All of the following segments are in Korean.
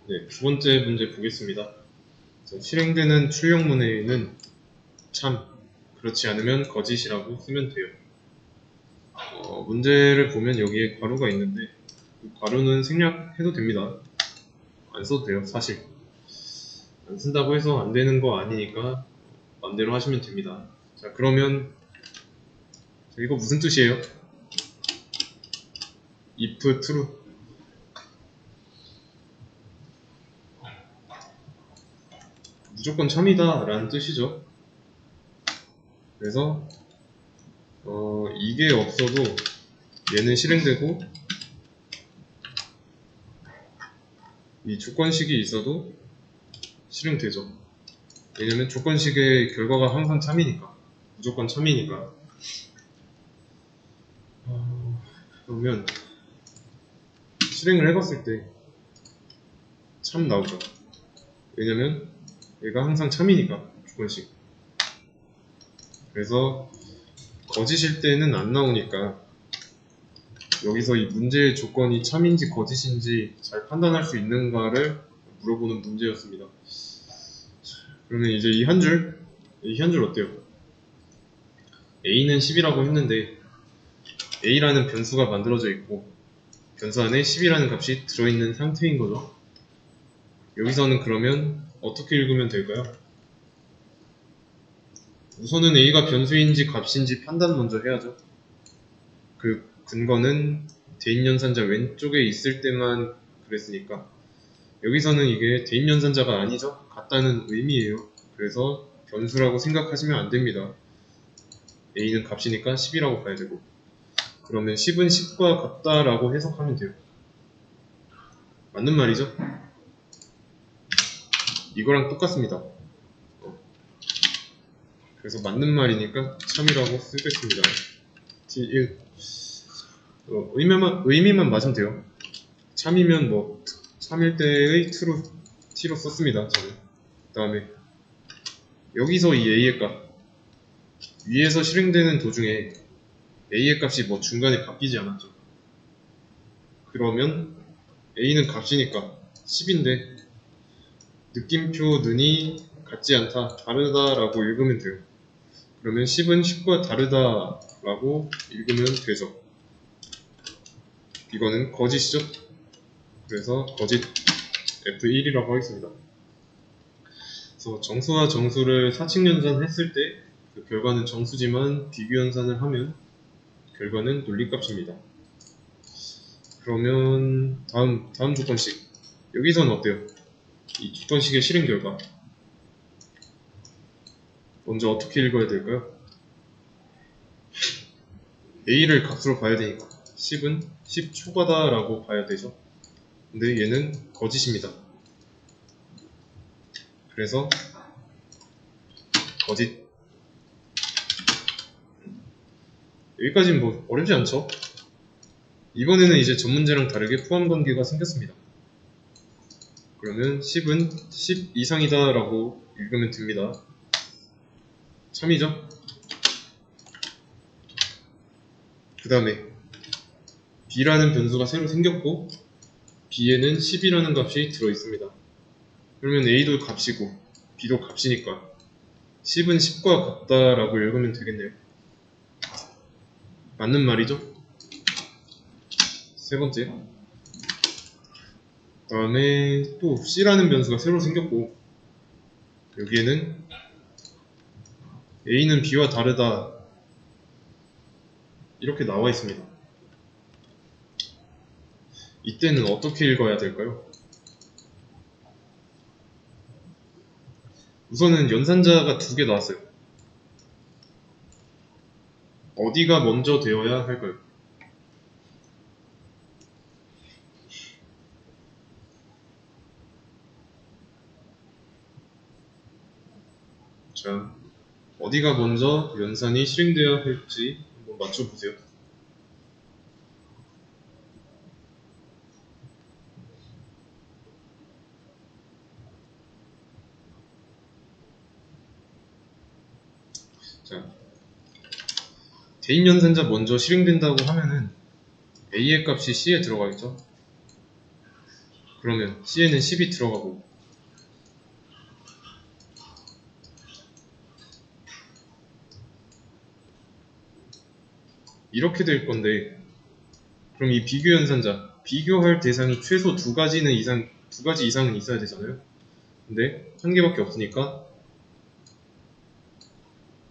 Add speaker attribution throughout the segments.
Speaker 1: 네, 두 번째 문제 보겠습니다. 실행되는 출력문에는 참, 그렇지 않으면 거짓이라고 쓰면 돼요. 문제를 보면 여기에 괄호가 있는데 이 괄호는 생략해도 됩니다. 안 써도 돼요, 사실. 안 쓴다고 해서 안 되는 거 아니니까 맘대로 하시면 됩니다. 자, 그러면 이거 무슨 뜻이에요? if true. 무조건 참이다 라는 뜻이죠. 그래서 이게 없어도 얘는 실행되고 이 조건식이 있어도 실행되죠. 왜냐면 조건식의 결과가 항상 참이니까, 무조건 참이니까. 그러면 실행을 해봤을 때 참 나오죠. 왜냐면 얘가 항상 참이니까, 조건식. 그래서 거짓일 때는 안 나오니까 여기서 이 문제의 조건이 참인지 거짓인지 잘 판단할 수 있는가를 물어보는 문제였습니다. 그러면 이제 이 한 줄 어때요? A는 10이라고 했는데 A라는 변수가 만들어져 있고 변수 안에 10이라는 값이 들어있는 상태인 거죠. 여기서는 그러면 어떻게 읽으면 될까요? 우선은 A가 변수인지 값인지 판단 먼저 해야죠. 그 근거는 대인연산자 왼쪽에 있을 때만 그랬으니까 여기서는 이게 대인연산자가 아니죠. 같다는 의미예요. 그래서 변수라고 생각하시면 안 됩니다. A는 값이니까 10이라고 봐야 되고 그러면 10은 10과 같다라고 해석하면 돼요. 맞는 말이죠? 이거랑 똑같습니다. 그래서 맞는 말이니까 참이라고 쓰겠습니다. T1 의미만 맞으면 돼요. 참이면 뭐 참일 때의 T로 썼습니다. 저는. 그 다음에 여기서 이 A의 값 위에서 실행되는 도중에 A의 값이 뭐 중간에 바뀌지 않았죠. 그러면 A는 값이니까 10인데 느낌표 는이 같지 않다, 다르다 라고 읽으면 돼요. 그러면 10은 10과 다르다 라고 읽으면 되죠. 이거는 거짓이죠. 그래서 거짓 F1이라고 하겠습니다. 그래서 정수와 정수를 사칙연산 했을 때 그 결과는 정수지만 비교연산을 하면 결과는 논리값입니다. 그러면 다음 조건식 여기서는 어때요? 이 조건식의 실행 결과 먼저 어떻게 읽어야 될까요? A를 값으로 봐야 되니까 10은 10 초과다 라고 봐야 되죠. 근데 얘는 거짓입니다. 그래서 거짓. 여기까지는 뭐 어렵지 않죠? 이번에는 이제 전 문제랑 다르게 포함관계가 생겼습니다. 그러면 10은 10 이상이다 라고 읽으면 됩니다. 참이죠? 그 다음에 B라는 변수가 새로 생겼고 B에는 10이라는 값이 들어있습니다. 그러면 A도 값이고 B도 값이니까 10은 10과 같다라고 읽으면 되겠네요. 맞는 말이죠? 세 번째. 그 다음에 또 C라는 변수가 새로 생겼고 여기에는 A는 B와 다르다 이렇게 나와 있습니다. 이때는 어떻게 읽어야 될까요? 우선은 연산자가 두 개 나왔어요. 어디가 먼저 되어야 할까요? 자, 어디가 먼저 연산이 실행되어야 할지 한번 맞춰보세요. 자, 대인연산자 먼저 실행된다고 하면은 A의 값이 C에 들어가겠죠? 그러면 C에는 10이 들어가고 이렇게 될 건데, 그럼 이 비교 연산자, 비교할 대상이 최소 두 가지 이상은 있어야 되잖아요. 근데 한 개밖에 없으니까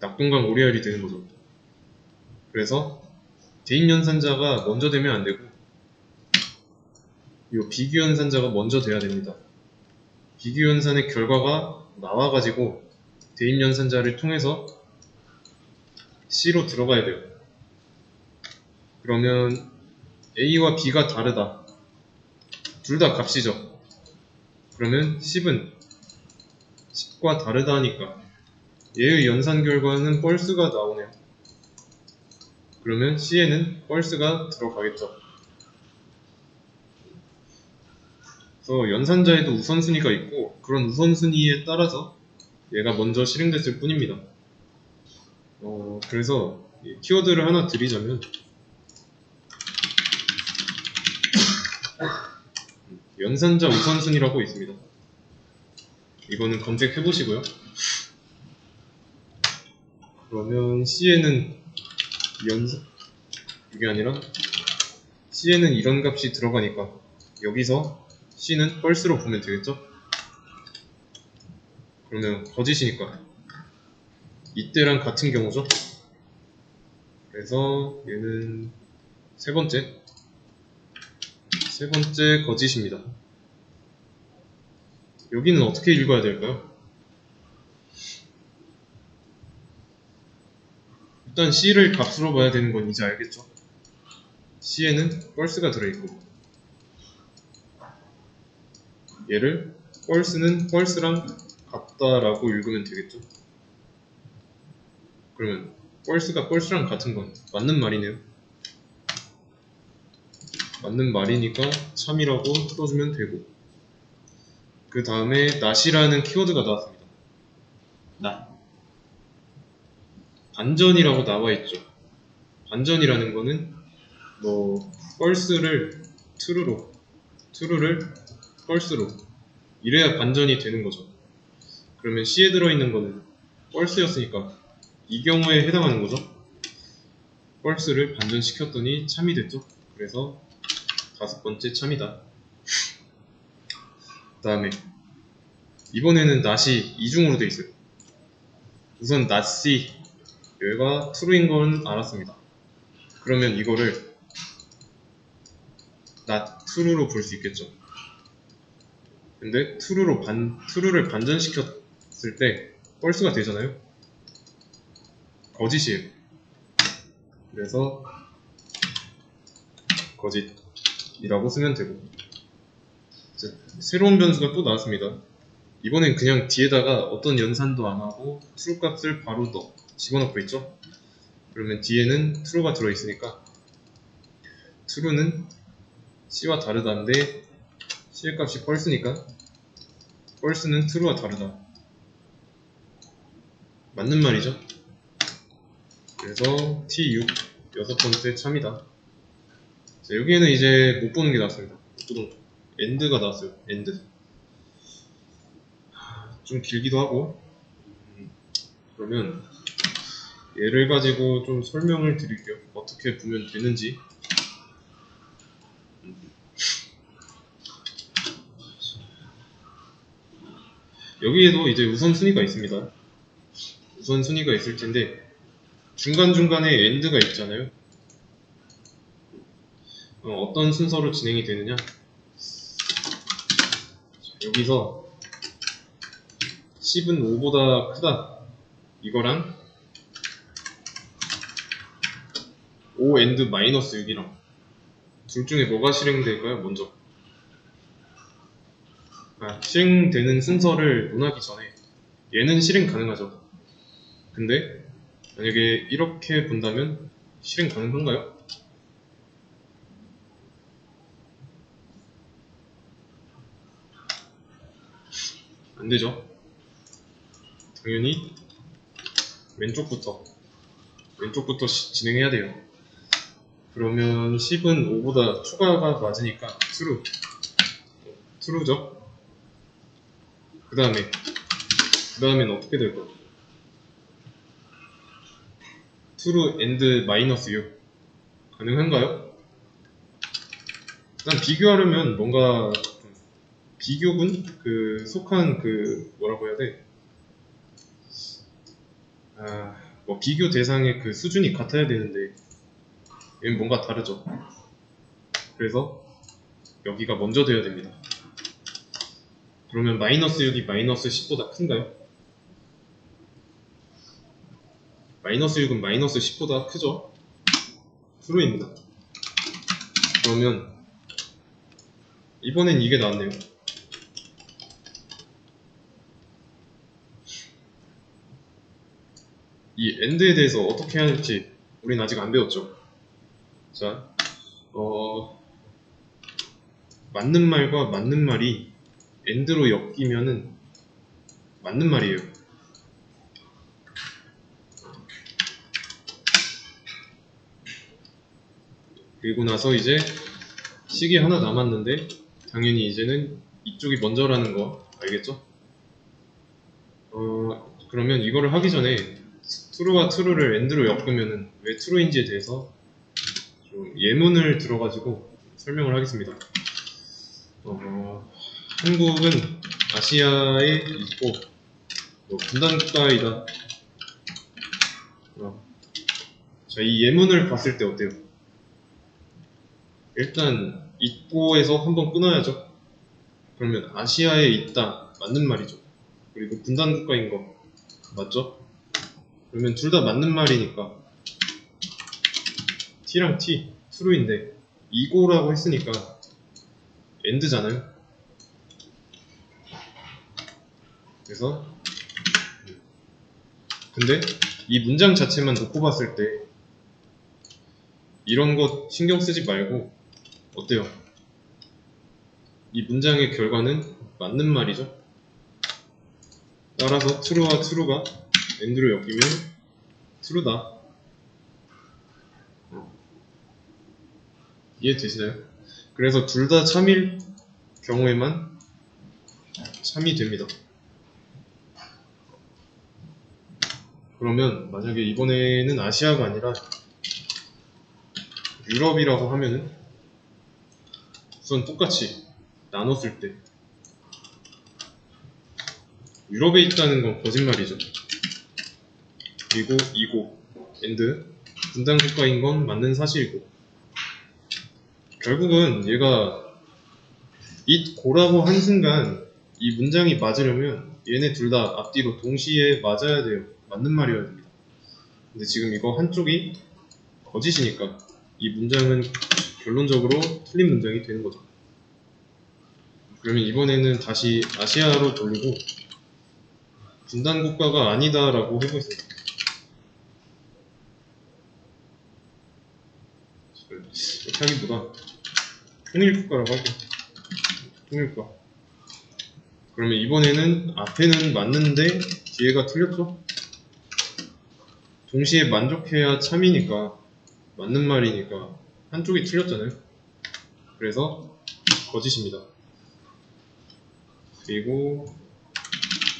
Speaker 1: 낙동강 오리알이 되는 거죠. 그래서 대인 연산자가 먼저 되면 안 되고 이 비교 연산자가 먼저 돼야 됩니다. 비교 연산의 결과가 나와가지고 대인 연산자를 통해서 C로 들어가야 돼요. 그러면 A와 B가 다르다. 둘 다 값이죠. 그러면 10은 10과 다르다니까 얘의 연산 결과는 펄스가 나오네요. 그러면 C에는 펄스가 들어가겠죠. 그래서 연산자에도 우선순위가 있고 그런 우선순위에 따라서 얘가 먼저 실행됐을 뿐입니다. 그래서 키워드를 하나 드리자면 연산자 우선순위라고 있습니다. 이거는 검색해 보시고요. 그러면 C에는 이게 아니라 C에는 이런 값이 들어가니까 여기서 C는 펄스로 보면 되겠죠? 그러면 거짓이니까 이때랑 같은 경우죠? 그래서 얘는 세 번째 거짓입니다. 여기는 어떻게 읽어야 될까요? 일단 C를 값으로 봐야 되는 건 이제 알겠죠? C에는 펄스가 들어있고 얘를 펄스는 펄스랑 같다라고 읽으면 되겠죠? 그러면 펄스가 펄스랑 같은 건 맞는 말이네요. 맞는 말이니까 참이라고 써주면 되고 그 다음에 not이라는 키워드가 나왔습니다. not 반전이라고 나와있죠. 반전이라는 거는 false를 true를 false로 이래야 반전이 되는 거죠. 그러면 C에 들어있는 거는 false였으니까 이 경우에 해당하는 거죠. false를 반전시켰더니 참이 됐죠. 그래서 다섯 번째 참이다. 그 다음에 이번에는 not이 이중으로 되어 있어요. 우선 not C 얘가 true인 건 알았습니다. 그러면 이거를 not true로 볼 수 있겠죠. 근데 true를 반전시켰을 때 false가 되잖아요. 거짓이에요. 그래서 거짓이라고 쓰면 되고 이제 새로운 변수가 또 나왔습니다. 이번엔 그냥 뒤에다가 어떤 연산도 안 하고 true 값을 바로 집어넣고 있죠. 그러면 뒤에는 true가 들어있으니까 true는 C와 다르다인데 C의 값이 false니까 false는 true와 다르다. 맞는 말이죠. 그래서 T6 여섯 번째 참이다. 자, 여기에는 이제 못 보는 게 나왔습니다. end가 나왔어요. end. 좀 길기도 하고 그러면 얘를 가지고 좀 설명을 드릴게요. 어떻게 보면 되는지. 여기에도 이제 우선순위가 있습니다. 우선순위가 있을 텐데 중간중간에 end가 있잖아요. 어떤 순서로 진행이 되느냐, 여기서 10은 5보다 크다 이거랑 5 and 마이너스 6이랑 둘 중에 뭐가 실행될까요? 먼저 실행되는 순서를 논하기 전에 얘는 실행 가능하죠. 근데 만약에 이렇게 본다면 실행 가능한가요? 안되죠. 당연히 왼쪽부터 진행해야 돼요. 그러면 10은 5보다 추가가 맞으니까 true. true죠. 그 다음엔 어떻게 될까? true and 마이너스 6 가능한가요? 일단 비교하려면 뭔가 비교군? 그 속한 그 뭐라고 해야 돼? 뭐 비교 대상의 그 수준이 같아야 되는데 얘는 뭔가 다르죠. 그래서 여기가 먼저 돼야 됩니다. 그러면 마이너스 6이 마이너스 10보다 큰가요? 마이너스 6은 마이너스 10보다 크죠? true입니다. 그러면 이번엔 이게 나왔네요. 이 AND에 대해서 어떻게 해야 할지 우린 아직 안 배웠죠. 자, 맞는 말과 맞는 말이 AND로 엮이면은 맞는 말이에요. 그리고 나서 이제 식이 하나 남았는데 당연히 이제는 이쪽이 먼저라는 거 알겠죠? 그러면 이거를 하기 전에 true와 true를 AND로 엮으면은 왜 true인지에 대해서 좀 예문을 들어가지고 설명을 하겠습니다. 한국은 아시아에 있고 뭐 분단국가이다. 자, 이 예문을 봤을 때 어때요? 일단 있고에서 한번 끊어야죠. 그러면 아시아에 있다 맞는 말이죠. 그리고 분단국가인 거 맞죠? 그러면 둘 다 맞는 말이니까 T랑 T, true인데 이고라고 했으니까 AND잖아요. 그래서 근데 이 문장 자체만 놓고 봤을 때 이런 거 신경 쓰지 말고 어때요? 이 문장의 결과는 맞는 말이죠. 따라서 true와 true가 AND로 엮이면 true다. 이해되시나요? 그래서 둘 다 참일 경우에만 참이 됩니다. 그러면 만약에 이번에는 아시아가 아니라 유럽이라고 하면은 우선 똑같이 나눴을 때 유럽에 있다는 건 거짓말이죠. 그리고 이고 and 분단 국가인 건 맞는 사실이고 결국은 얘가 it고라고 한 순간 이 문장이 맞으려면 얘네 둘 다 앞뒤로 동시에 맞아야 돼요. 맞는 말이어야 됩니다. 근데 지금 이거 한쪽이 거짓이니까 이 문장은 결론적으로 틀린 문장이 되는 거죠. 그러면 이번에는 다시 아시아로 돌리고 분단 국가가 아니다라고 해보세요. 이렇게 하기보다 통일 국가라고 할게요. 통일 국가. 그러면 이번에는 앞에는 맞는데 뒤에가 틀렸죠? 동시에 만족해야 참이니까 맞는 말이니까 한쪽이 틀렸잖아요. 그래서 거짓입니다. 그리고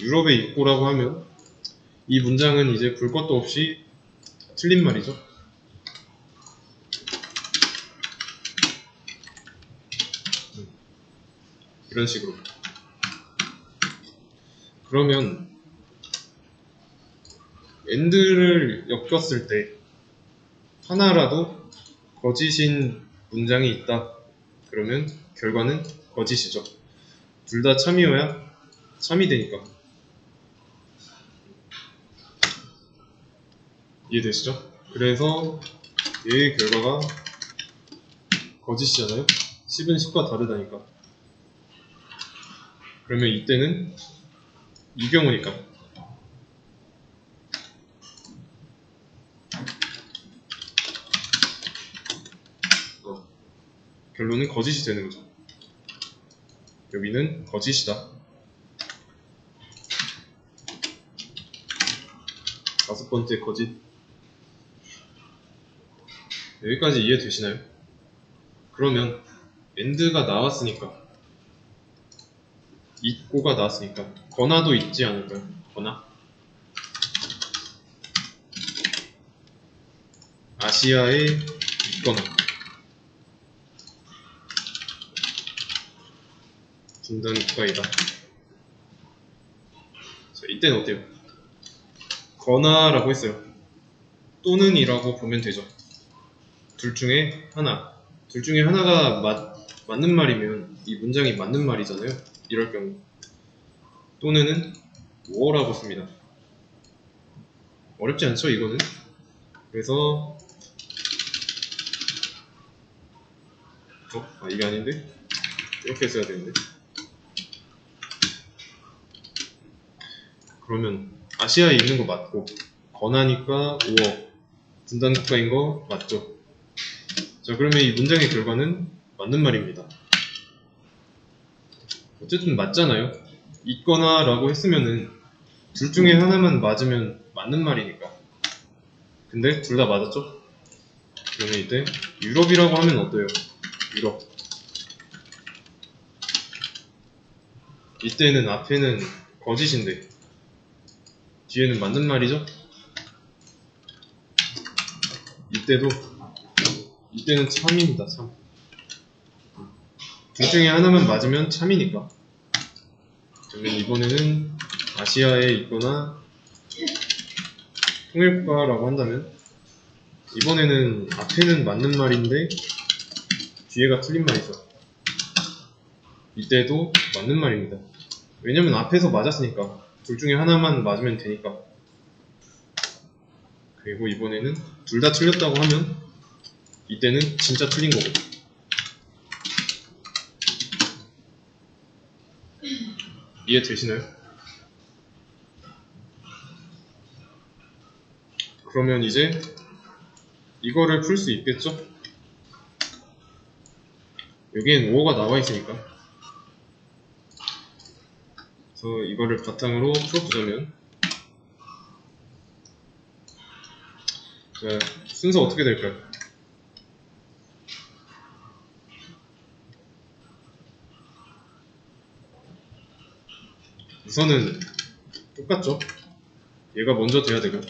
Speaker 1: 유럽에 있고라고 하면 이 문장은 이제 볼 것도 없이 틀린 말이죠. 이런 식으로. 그러면 AND를 엮었을 때 하나라도 거짓인 문장이 있다. 그러면 결과는 거짓이죠. 둘 다 참이어야 참이 되니까. 이해되시죠? 그래서 얘의 결과가 거짓이잖아요. 10은 10과 다르다니까. 그러면 이때는 이 경우니까 결론은 거짓이 되는 거죠. 여기는 거짓이다. 다섯 번째 거짓. 여기까지 이해되시나요? 그러면 AND가 나왔으니까 있고가 나왔으니까 거나도 있지 않을까요? 거나? 아시아에 있거나 분단 국가이다. 자, 이때는 어때요? 거나라고 했어요. 또는 이라고 보면 되죠. 둘 중에 하나. 둘 중에 하나가 맞는 말이면 이 문장이 맞는 말이잖아요. 이럴 경우 또는은 뭐라고 씁니다. 어렵지 않죠 이거는? 그래서 이게 아닌데? 이렇게 써야 되는데. 그러면 아시아에 있는 거 맞고 거나니까 5억 분단 국가인 거 맞죠? 자, 그러면 이 문장의 결과는 맞는 말입니다. 어쨌든 맞잖아요. 있거나 라고 했으면은 둘 중에 하나만 맞으면 맞는 말이니까. 근데 둘 다 맞았죠? 그러면 이때 유럽이라고 하면 어때요? 유럽. 이때는 앞에는 거짓인데 뒤에는 맞는 말이죠? 이때는 참입니다. 참. 둘 중에 하나만 맞으면 참이니까. 그러면 이번에는 아시아에 있거나 통일국가라고 한다면 이번에는 앞에는 맞는 말인데 뒤에가 틀린 말이죠. 이때도 맞는 말입니다. 왜냐면 앞에서 맞았으니까 둘 중에 하나만 맞으면 되니까. 그리고 이번에는 둘 다 틀렸다고 하면 이때는 진짜 틀린 거고. 이해되시나요? 그러면 이제 이거를 풀 수 있겠죠? 여기엔 5가 나와 있으니까. 그래서 이거를 바탕으로 풀어보자면 자, 순서 어떻게 될까요? 우선은 똑같죠? 얘가 먼저 돼야 되고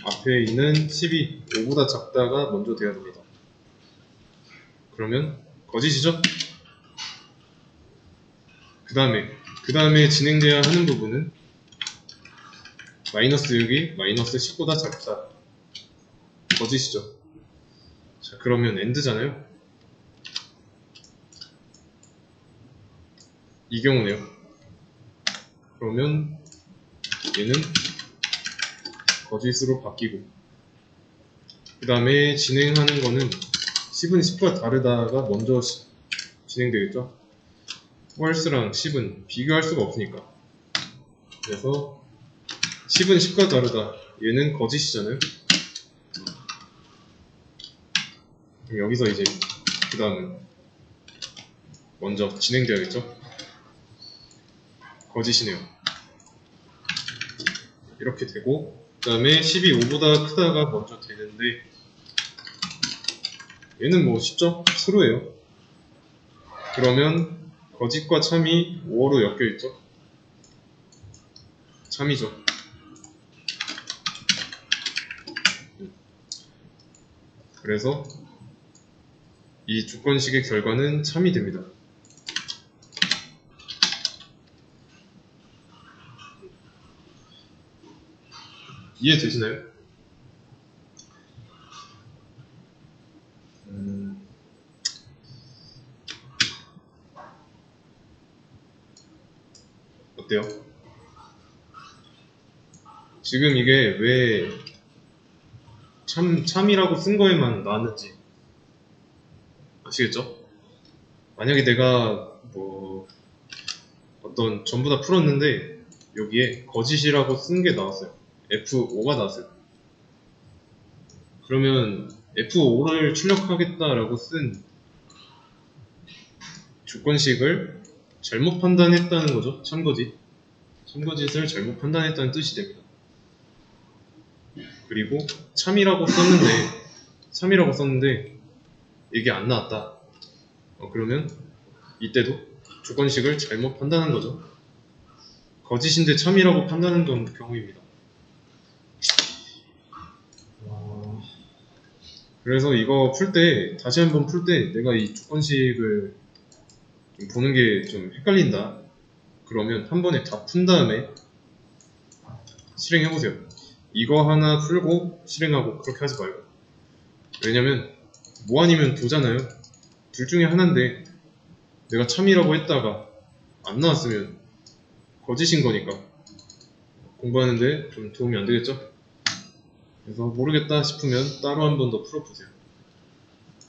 Speaker 1: 앞에 있는 10이 5보다 작다가 먼저 돼야 됩니다. 그러면 거짓이죠? 그 다음에 진행돼야 하는 부분은 마이너스 6이 마이너스 10보다 작다. 거짓이죠. 자, 그러면 엔드잖아요. 이 경우네요. 그러면 얘는 거짓으로 바뀌고 그 다음에 진행하는 거는 10은 10과 다르다가 먼저 진행되겠죠. 왈스랑 10은 비교할 수가 없으니까. 그래서 10은 10과 다르다. 얘는 거짓이잖아요. 여기서 이제 그 다음은 먼저 진행되어야겠죠. 거짓이네요. 이렇게 되고 그 다음에 10이 5보다 크다가 먼저 되는데 얘는 뭐 쉽죠? 트루예요. 그러면 거짓과 참이 5어로 엮여있죠. 참이죠. 그래서 이 조건식의 결과는 참이 됩니다. 이해되시나요? 어때요? 지금 이게 왜 참이라고 쓴 거에만 나왔는지 아시겠죠? 만약에 내가 뭐 어떤 전부 다 풀었는데 여기에 거짓이라고 쓴 게 나왔어요. F5가 나왔어요. 그러면 F5를 출력하겠다라고 쓴 조건식을 잘못 판단했다는 거죠. 참거짓을 잘못 판단했다는 뜻이 됩니다. 그리고 참이라고 썼는데 이게 안 나왔다. 그러면 이때도 조건식을 잘못 판단한 거죠. 거짓인데 참이라고 판단한 경우입니다. 그래서 이거 풀 때, 다시 한번 풀 때 내가 이 조건식을 좀 보는 게 좀 헷갈린다. 그러면 한 번에 다 푼 다음에 실행해보세요. 이거 하나 풀고 실행하고 그렇게 하지 말고. 왜냐면 뭐 아니면 도잖아요. 둘 중에 하나인데 내가 참이라고 했다가 안 나왔으면 거짓인 거니까 공부하는데 좀 도움이 안 되겠죠? 그래서 모르겠다 싶으면 따로 한 번 더 풀어보세요.